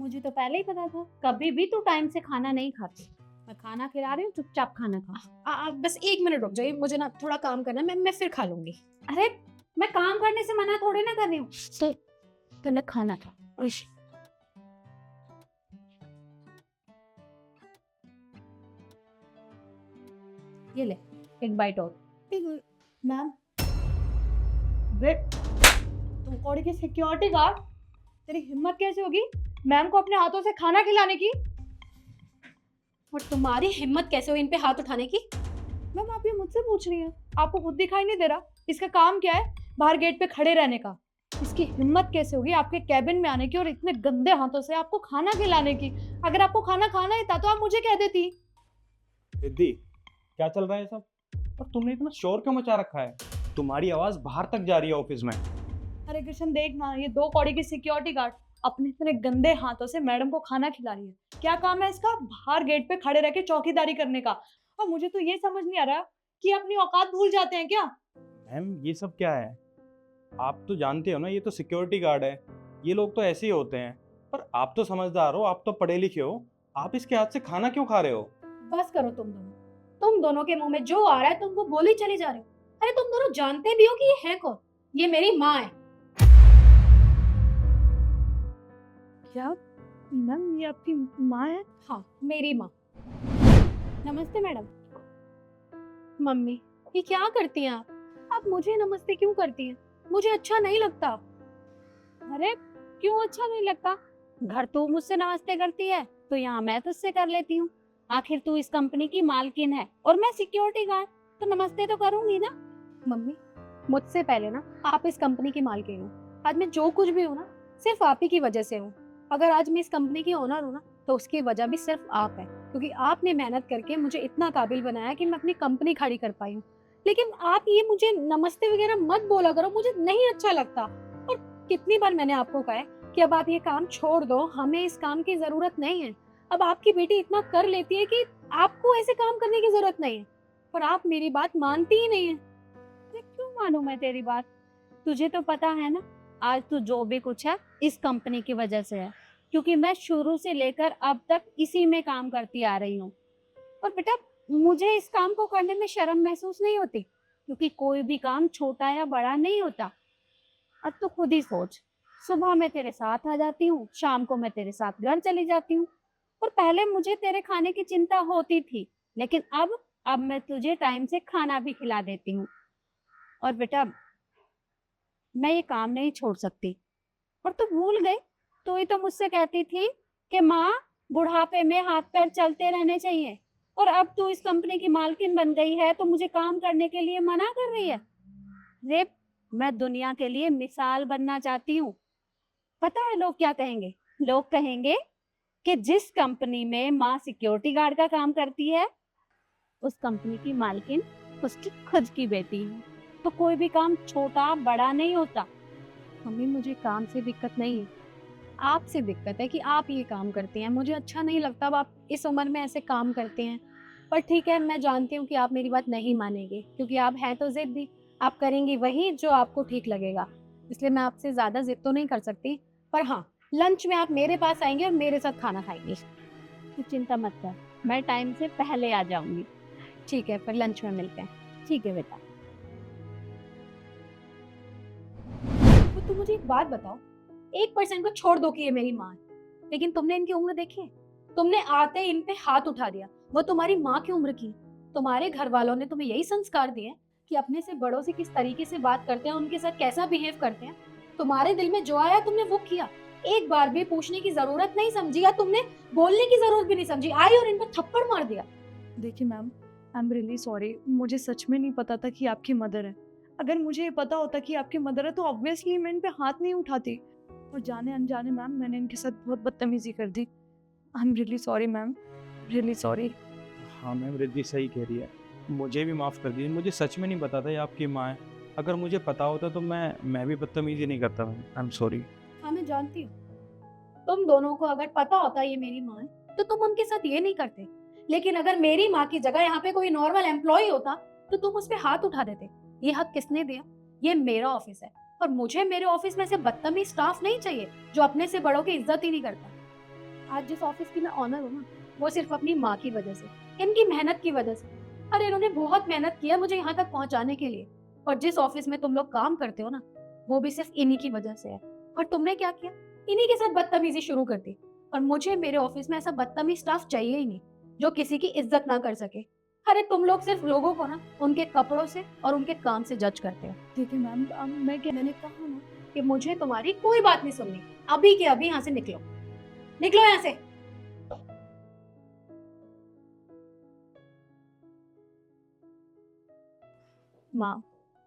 मुझे तो पहले ही पता था, कभी भी तू टाइम से खाना नहीं खाती। मैं खाना खिला रही हूँ, चुपचाप खाना खा। बस 1 मिनट रुक जाइए, मुझे ना थोड़ा काम करना है, मैं फिर खा लूंगी। अरे मैं काम करने से मना थोड़ी ना कर रही हूँ, तो पहले खाना खा। उश, ये ले, एक बाइट और। मैम वेट, तुम कौड़ी की सिक्योरिटी गार्ड, तेरी हिम्मत कैसे होगी मैम को अपने हाथों से खाना खिलाने की? और तुम्हारी हिम्मत कैसे हुई इन पे हाथ उठाने की? मैम आप ये मुझसे पूछ रही हैं? आपको खुद दिखाई नहीं दे रहा इसका काम क्या है? बाहर गेट पे खड़े रहने का। इसकी हिम्मत कैसे होगी आपके कैबिन में आने की और इतने गंदे हाथों से आपको खाना खिलाने की? अगर आपको खाना खाना ही था तो आप मुझे कह देती। रिद्धि, क्या चल रहा है सब? और तुमने इतना शोर क्यों मचा रखा है? तुम्हारी आवाज बाहर तक जा रही है ऑफिस में। अरे कृष्ण देख ना, ये 2 कौड़ी की सिक्योरिटी गार्ड अपने इतने गंदे हाथों से मैडम को खाना खिला रही है। क्या काम है इसका बाहर गेट पे खड़े रह के चौकीदारी करने का? और मुझे तो ये समझ नहीं आ रहा कि अपनी औकात भूल जाते हैं क्या? मैम ये सब क्या है? आप तो जानते हो ना, ये तो सिक्योरिटी गार्ड है। ये लोग तो ऐसे ही होते हैं। पर आप तो समझदार हो, आप तो पढ़े लिखे हो। आप इसके हाथ से खाना क्यों खा रहे हो? बस करो तुम दोनों के मुंह में जो आ रहा है तुम वो बोली चले जा रहे हो। अरे तुम दोनों जानते भी हो कि ये है कौन? ये मेरी माँ है। क्या मैम ये आपकी माँ है? हाँ, मेरी माँ। नमस्ते मैडम। मम्मी, ये क्या करती हैं आप मुझे नमस्ते क्यों करती हैं? मुझे अच्छा नहीं लगता। अरे क्यों अच्छा नहीं लगता? घर तू मुझसे नमस्ते करती है तो यहाँ मैं तुझसे कर लेती हूँ। आखिर तू इस कंपनी की मालकिन है और मैं सिक्योरिटी गार्ड, तो नमस्ते तो करूंगी ना। मम्मी, मुझसे पहले ना आप इस कंपनी की मालकिन हो। आज मैं जो कुछ भी हूँ ना सिर्फ आप ही की वजह से हूँ। अगर आज मैं इस कंपनी की ओनर हूँ ना तो उसकी वजह भी सिर्फ आप है, क्योंकि आपने मेहनत करके मुझे इतना काबिल बनाया कि मैं अपनी कंपनी खड़ी कर पाई हूँ। लेकिन आप ये मुझे नमस्ते वगैरह मत बोला करो, मुझे नहीं अच्छा लगता। और कितनी बार मैंने आपको कहा है कि अब आप ये काम छोड़ दो, हमें इस काम की जरूरत नहीं है। अब आपकी बेटी इतना कर लेती है कि आपको ऐसे काम करने की जरूरत नहीं है, पर आप मेरी बात मानती ही नहीं है। अरे क्यों मानूं मैं तेरी बात? तुझे तो पता है ना, आज तू जो भी कुछ है इस कंपनी की वजह से है, क्योंकि मैं शुरू से लेकर अब तक इसी में काम करती आ रही हूँ। और बेटा मुझे इस काम को करने में शर्म महसूस नहीं होती, क्योंकि कोई भी काम छोटा या बड़ा नहीं होता। अब तो खुद ही सोच, सुबह मैं तेरे साथ आ जाती हूँ, शाम को मैं तेरे साथ घर चली जाती हूँ। और पहले मुझे तेरे खाने की चिंता होती थी, लेकिन अब मैं तुझे टाइम से खाना भी खिला देती हूँ। और बेटा मैं ये काम नहीं छोड़ सकती। और तू भूल गई, तू ही तो मुझसे कहती थी कि माँ बुढ़ापे में हाथ पैर चलते रहने चाहिए, और अब तू इस कंपनी की मालकिन बन गई है तो मुझे काम करने के लिए मना कर रही है। रे मैं दुनिया के लिए मिसाल बनना चाहती हूँ। पता है लोग क्या कहेंगे? लोग कहेंगे कि जिस कंपनी में माँ सिक्योरिटी गार्ड का काम करती है उस कंपनी की मालकिन उसकी खुद की बेटी है। तो कोई भी काम छोटा बड़ा नहीं होता। मम्मी, मुझे काम से दिक्कत नहीं है, आपसे दिक्कत है कि आप ये काम करती हैं। मुझे अच्छा नहीं लगता अब आप इस उम्र में ऐसे काम करते हैं। पर ठीक है, मैं जानती हूँ कि आप मेरी बात नहीं मानेंगे, क्योंकि आप हैं तो जिद्दी। आप करेंगी वही जो आपको ठीक लगेगा, इसलिए मैं आपसे ज़्यादा जिद तो नहीं कर सकती। पर हाँ, लंच में आप मेरे पास आएंगे और मेरे साथ खाना खाएंगे। तू चिंता मत कर, मैं टाइम से पहले आ जाऊंगी। ठीक है, फिर लंच में मिलते हैं। ठीक है बेटा। तो मुझे एक बात बताओ, 1% को छोड़ दो कि ये मेरी माँ है, लेकिन तुमने इनकी उम्र देखी है? तुमने आते ही इन पे हाथ उठा दिया। वो तुम्हारी माँ की उम्र की। तुम्हारे घर वालों ने तुम्हें यही संस्कार दिए हैं कि अपने से बड़ों से किस तरीके से बात करते हैं, उनके साथ कैसा बिहेव करते हैं। तुम्हारे दिल में जो आया तुमने वो किया। एक बार भी पूछने की जरूरत नहीं समझी, या तुमने बोलने की जरूरत भी नहीं समझी, आई और इन पर थप्पड़ मार दिया। देखिए ma'am, I am really sorry, मुझे सच में नहीं पता था कि आपकी मदर है। अगर मुझे ये पता होता कि आपकी मदर है तो ऑब्वियसली मैं इन पे हाथ नहीं उठाती। और जाने अनजाने मैम मैंने इनके साथ बहुत बदतमीजी कर दी। I am really sorry ma'am, really sorry. हाँ मैम, रिद्धि सही कह रही है। मुझे भी माफ़ कर दीजिए, मुझे सच में नहीं पता था ये आपकी माँ है। अगर मुझे पता होता तो मैं भी बदतमीजी नहीं करता मैम। I am sorry. हाँ, मैं जानती हूँ। तुम दोनों को अगर पता होता ये मेरी माँ है तो तुम उनके साथ ये नहीं करते। लेकिन अगर मेरी माँ की जगह यहाँ पे कोई नॉर्मल एम्प्लॉय होता तो तुम उस पे हाथ उठा देते। ये हक किसने दिया? ये मेरा ऑफिस है, और मुझे मेरे ऑफिस में से बदतमीज स्टाफ नहीं चाहिए जो अपने से बड़ों की इज्जत ही नहीं करता। आज जिस ऑफिस की मैं ऑनर हूँ ना, वो सिर्फ अपनी माँ की वजह से, इनकी मेहनत की वजह से। अरे इन्होंने बहुत मेहनत किया मुझे यहाँ तक पहुँचाने के लिए। और जिस ऑफिस में तुम लोग काम करते हो ना, वो भी सिर्फ इन्हीं की वजह से है। और तुमने क्या किया? इन्हीं के साथ बदतमीजी शुरू कर दी। और मुझे मेरे ऑफिस में ऐसा बदतमीज स्टाफ चाहिए ही नहीं, जो किसी की इज्जत ना कर सके। अरे तुम लोग सिर्फ लोगों को ना उनके कपड़ों से और उनके काम से जज करते हो। देखिए मैम, मैंने कहा ना कि मुझे तुम्हारी कोई बात नहीं सुननी। अभी के अभी यहाँ से निकलो, निकलो यहाँ से। माँ,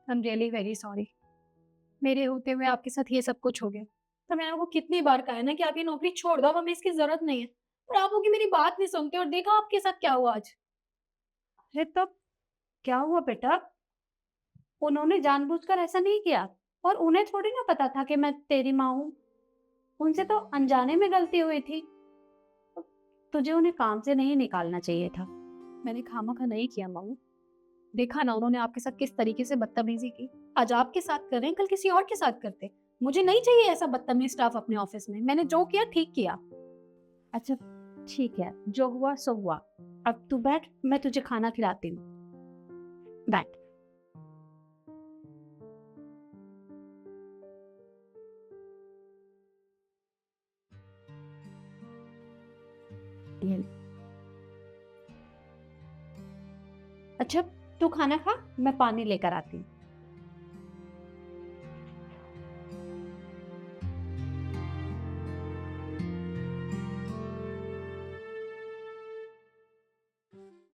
आई एम रियली वेरी सॉरी। मेरे होते हुए आपके साथ ये सब कुछ हो गया। तो मैंने आपको कितनी बार कहा है ना कि आप ये नौकरी छोड़ दो, अब हमें इसकी जरूरत नहीं है। पर आप लोग की मेरी बात नहीं सुनते, और देखा आपके साथ क्या हुआ आज। अरे तब क्या हुआ बेटा? उन्होंने जानबूझकर ऐसा नहीं किया, और उन्हें थोड़ी ना पता था कि मैं तेरी माँ हूँ। उनसे तो अनजाने में गलती हुई थी। तुझे उन्हें काम से नहीं निकालना चाहिए था। मैंने खामखा नहीं किया माऊ। देखा ना उन्होंने आपके साथ किस तरीके से बदतमीजी की। आज आपके साथ कर रहे हैं, कल किसी और के साथ करते। मुझे नहीं चाहिए ऐसा बदतमीज स्टाफ अपने ऑफिस में। मैंने जो किया ठीक किया। अच्छा ठीक है, जो हुआ सो हुआ। अब तू बैठ, मैं तुझे खाना खिलाती हूँ। बैठ। ये ले। अच्छा तू खाना खा, मैं पानी लेकर आती हूँ।